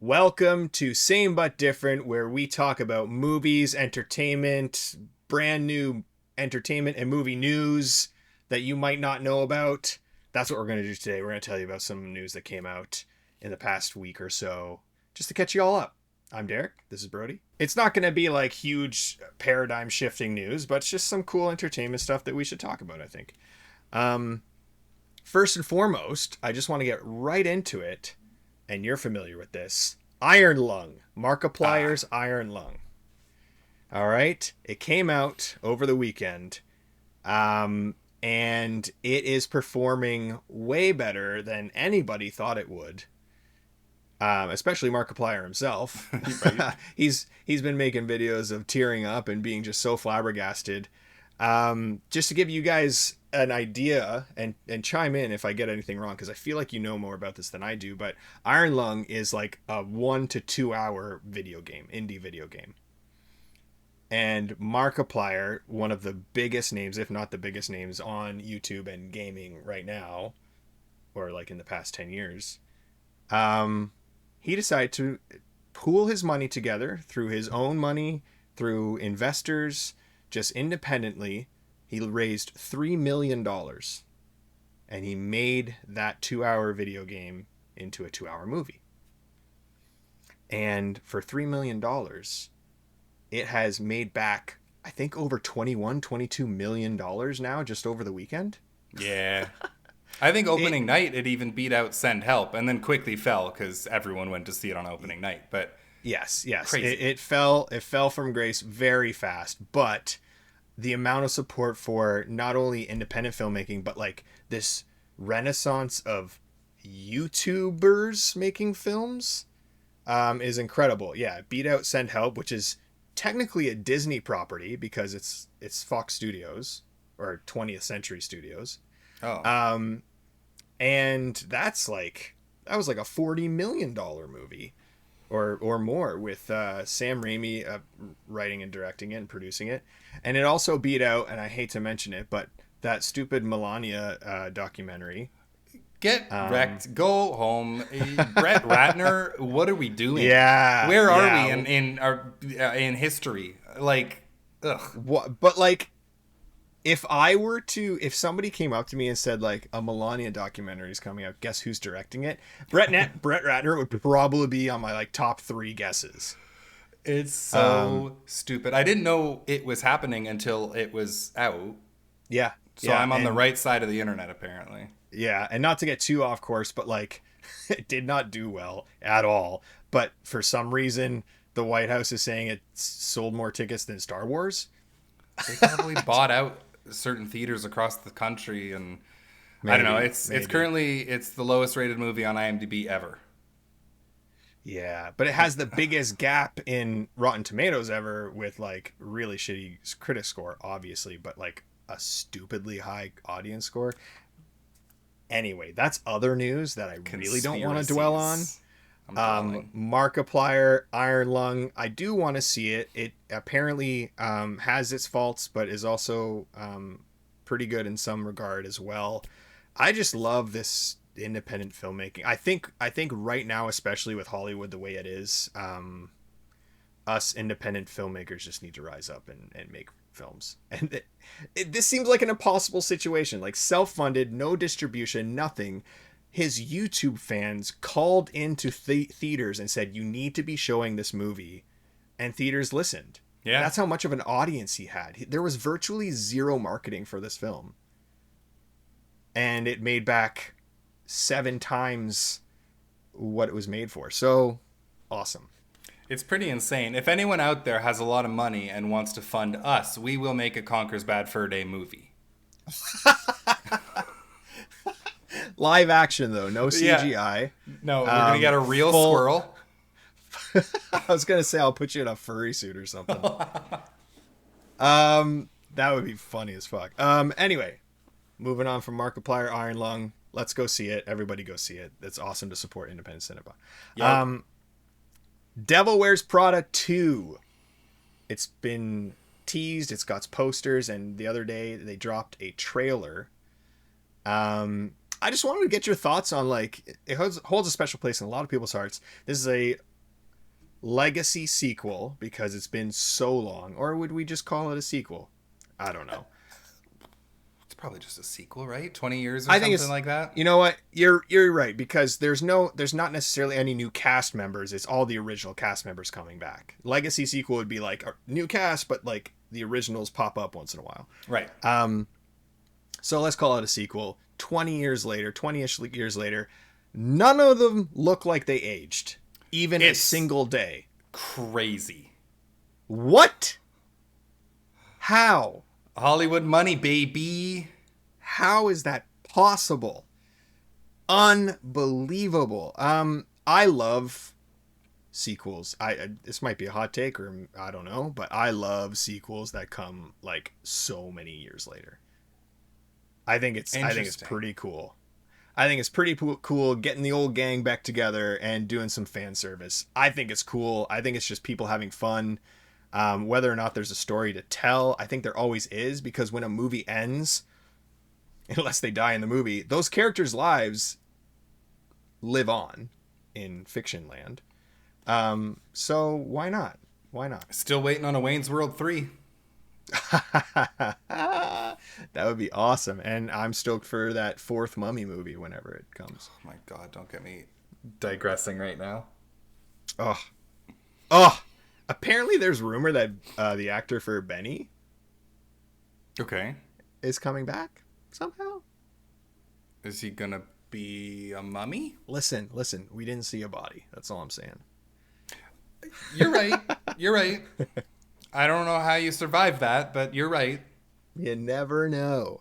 Welcome to Same But Different, where we talk about movies, entertainment, brand new entertainment and movie news that you might not know about. That's what we're going to do today. We're going to tell you about some news that came out in the past week or so, just to catch you all up. I'm Derek. This is Brody. It's not going to be like huge paradigm shifting news, but it's just some cool entertainment stuff that we should talk about, I think. First and foremost, I just want to get right into it. And you're familiar with this. Iron Lung. Markiplier's Iron Lung. All right. It came out over the weekend. And it is performing way better than anybody thought it would. Especially Markiplier himself. He's been making videos of tearing up and being just so flabbergasted. Just to give you guys an idea and chime in if I get anything wrong, because I feel like you know more about this than I do, but Iron Lung is like a 1 to 2 hour video game, indie video game. And Markiplier, one of the biggest names, if not the biggest names on YouTube and gaming right now, or like in the past 10 years, he decided to pool his money together through his own money, through investors, just independently. He raised $3 million and he made that 2 hour video game into a 2 hour movie. And for $3 million, it has made back, I think, over $22 million now just over the weekend. Yeah. I think opening night, it even beat out Send Help and then quickly fell because everyone went to see it on opening night. But yes. Crazy. It fell from grace very fast, but the amount of support for not only independent filmmaking, but like this renaissance of YouTubers making films is incredible. Yeah, beat out Send Help, which is technically a Disney property because it's Fox Studios or 20th Century Studios. Oh. And that was like a $40 million movie or more with Sam Raimi writing and directing it and producing it. And it also beat out, and I hate to mention it, but that stupid Melania documentary. Get wrecked. Go home. Brett Ratner, what are we doing? Yeah. Where are we in history? Like, ugh. What? But like, if somebody came up to me and said like a Melania documentary is coming out, guess who's directing it? Brett Ratner would probably be on my like top 3 guesses. It's so stupid. I didn't know it was happening until it was out. Yeah. So I'm on the right side of the internet, apparently. Yeah, and not to get too off course, but like, it did not do well at all. But for some reason, the White House is saying it sold more tickets than Star Wars. They probably bought out certain theaters across the country, and maybe, I don't know. It's currently the lowest rated movie on IMDb ever. Yeah, but it has the biggest gap in Rotten Tomatoes ever, with like really shitty critic score, obviously, but like a stupidly high audience score. Anyway, that's other news that I really don't want to dwell on. Markiplier, Iron Lung, I do want to see it. It apparently has its faults, but is also pretty good in some regard as well. I just love this independent filmmaking. I think right now, especially with Hollywood the way it is, us independent filmmakers just need to rise up and make films. And this seems like an impossible situation, like self-funded, no distribution, nothing. His YouTube fans called into theaters and said, you need to be showing this movie. And theaters listened. Yeah. That's how much of an audience he had. There was virtually zero marketing for this film. And it made back 7 times what it was made for. So awesome. It's pretty insane. If anyone out there has a lot of money and wants to fund us, we will make a Conker's Bad Fur Day movie. Live action, though. No CGI. Yeah. No, we're going to get a real squirrel. I was going to say I'll put you in a furry suit or something. That would be funny as fuck. Anyway, moving on from Markiplier, Iron Lung. Let's go see it. Everybody go see it. It's awesome to support independent cinema. Yep. Devil Wears Prada 2. It's been teased. It's got posters, and the other day they dropped a trailer. I just wanted to get your thoughts on, like, it holds a special place in a lot of people's hearts. This is a legacy sequel because it's been so long, or would we just call it a sequel? I don't know. It's probably just a sequel, right? 20 years or I think something it's like that. You know what? You're right because there's not necessarily any new cast members. It's all the original cast members coming back. Legacy sequel would be like a new cast, but like the originals pop up once in a while. Right. So let's call it a sequel. 20-ish years later, none of them look like they aged, even a single day. Crazy. What? How? Hollywood money, baby. How is that possible? Unbelievable. I love sequels. This might be a hot take, or I don't know, but I love sequels that come like so many years later. I think it's pretty cool. I think it's pretty cool getting the old gang back together and doing some fan service. I think it's cool. I think it's just people having fun. Whether or not there's a story to tell, I think there always is, because when a movie ends, unless they die in the movie, those characters' lives live on in fiction land. So why not? Why not? Still waiting on a Wayne's World 3. That would be awesome. And I'm stoked for that fourth Mummy movie whenever it comes. Oh my God, don't get me digressing right now. Oh, apparently there's rumor that the actor for Benny is coming back somehow. Is he gonna be a mummy? Listen, we didn't see a body. That's all I'm saying. You're right. I don't know how you survived that, but you're right. You never know.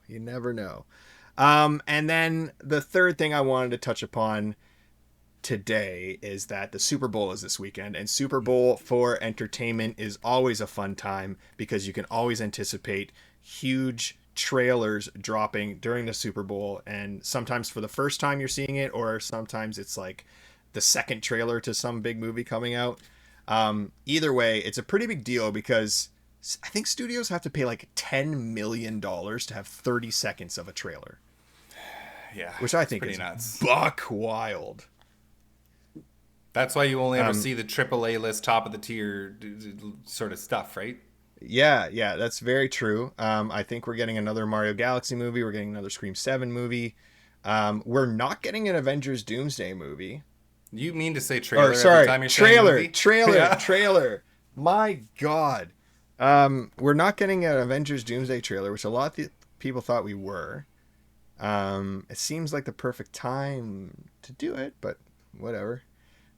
And then the third thing I wanted to touch upon today is that the Super Bowl is this weekend, and Super Bowl for entertainment is always a fun time because you can always anticipate huge trailers dropping during the Super Bowl, and sometimes for the first time you're seeing it, or sometimes it's like the second trailer to some big movie coming out. Either way, it's a pretty big deal because I think studios have to pay like $10 million to have 30 seconds of a trailer. Yeah. Which I think is nuts. Buck wild. That's why you only ever see the AAA list, top of the tier sort of stuff, right? Yeah, that's very true. I think we're getting another Mario Galaxy movie. We're getting another Scream 7 movie. We're not getting an Avengers Doomsday movie. You mean to say trailer every time you're saying movie? Trailer. My God. We're not getting an Avengers Doomsday trailer, which a lot of people thought we were. It seems like the perfect time to do it, but whatever.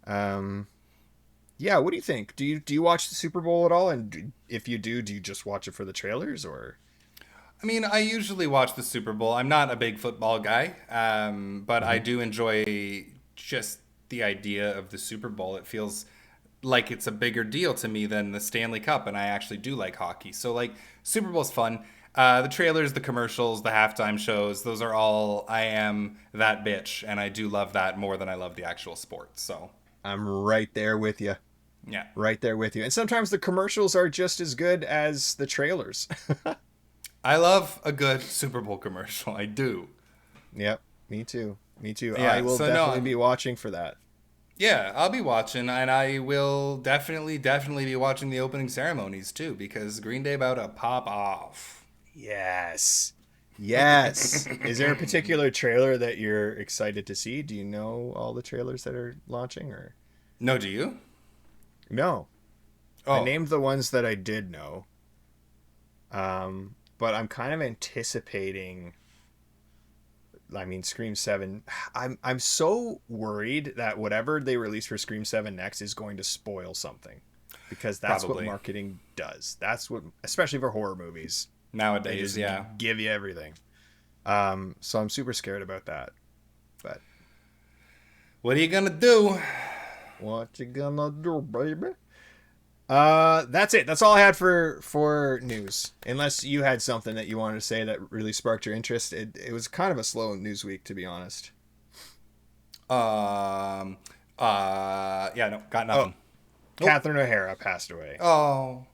Yeah, what do you think? Do you watch the Super Bowl at all? And if you do you just watch it for the trailers, or? I mean, I usually watch the Super Bowl. I'm not a big football guy, but I do enjoy just the idea of the Super Bowl. It feels like it's a bigger deal to me than the Stanley Cup, and I actually do like hockey. So, like, Super Bowl's fun. The trailers, the commercials, the halftime shows, those are all, I am that bitch, and I do love that more than I love the actual sport. So I'm right there with you. Yeah. Right there with you. And sometimes the commercials are just as good as the trailers. I love a good Super Bowl commercial. I do. Yep. Me too. Yeah, I will definitely be watching for that. Yeah, I'll be watching, and I will definitely be watching the opening ceremonies too, because Green Day about to pop off. Yes. Is there a particular trailer that you're excited to see? Do you know all the trailers that are launching, or? No, do you? No. Oh. I named the ones that I did know. But I'm kind of anticipating, Scream 7. I'm so worried that whatever they release for Scream 7 next is going to spoil something, because that's Probably. what marketing does. That's what, especially for horror movies Nowadays, yeah. Give you everything. So I'm super scared about that. But what are you gonna do? What you gonna do, baby? That's it. That's all I had for news. Unless you had something that you wanted to say that really sparked your interest. It was kind of a slow news week, to be honest. Yeah, no, got nothing. Catherine O'Hara passed away. Oh.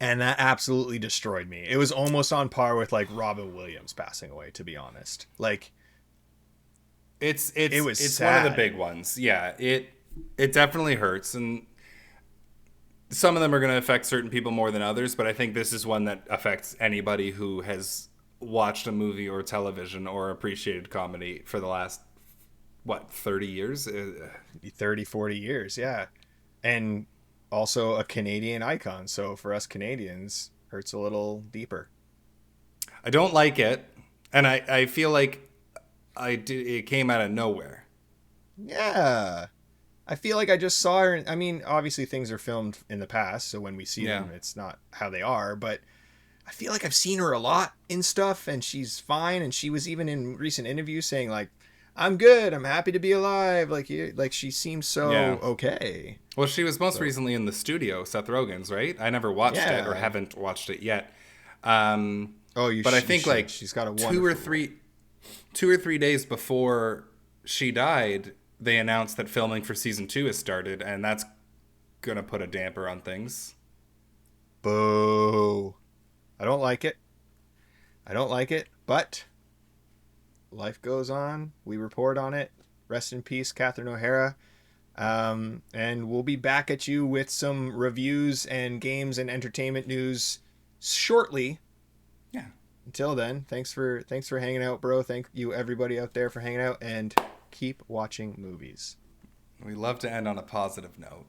And that absolutely destroyed me. It was almost on par with like Robin Williams passing away, to be honest. Like, it's sad. One of the big ones. Yeah, it definitely hurts, and some of them are going to affect certain people more than others, but I think this is one that affects anybody who has watched a movie or television or appreciated comedy for the last, what, 30 years? 30, 40 years, yeah. And also a Canadian icon. So for us Canadians, hurts a little deeper. I don't like it, and I feel like it came out of nowhere. Yeah. I feel like I just saw her. I mean, obviously things are filmed in the past, so when we see them, it's not how they are. But I feel like I've seen her a lot in stuff, and she's fine. And she was even in recent interviews saying like, "I'm good. I'm happy to be alive." Like she seems so okay. Well, she was most recently in The Studio, Seth Rogen's, right? I never watched it or haven't watched it yet. But I think like she's got a two or three days before she died, they announced that filming for season 2 has started, and that's gonna put a damper on things. Boo! I don't like it. But life goes on. We report on it. Rest in peace, Catherine O'Hara. And we'll be back at you with some reviews and games and entertainment news shortly. Yeah. Until then, thanks for hanging out, bro. Thank you everybody out there for hanging out, and keep watching movies. We love to end on a positive note.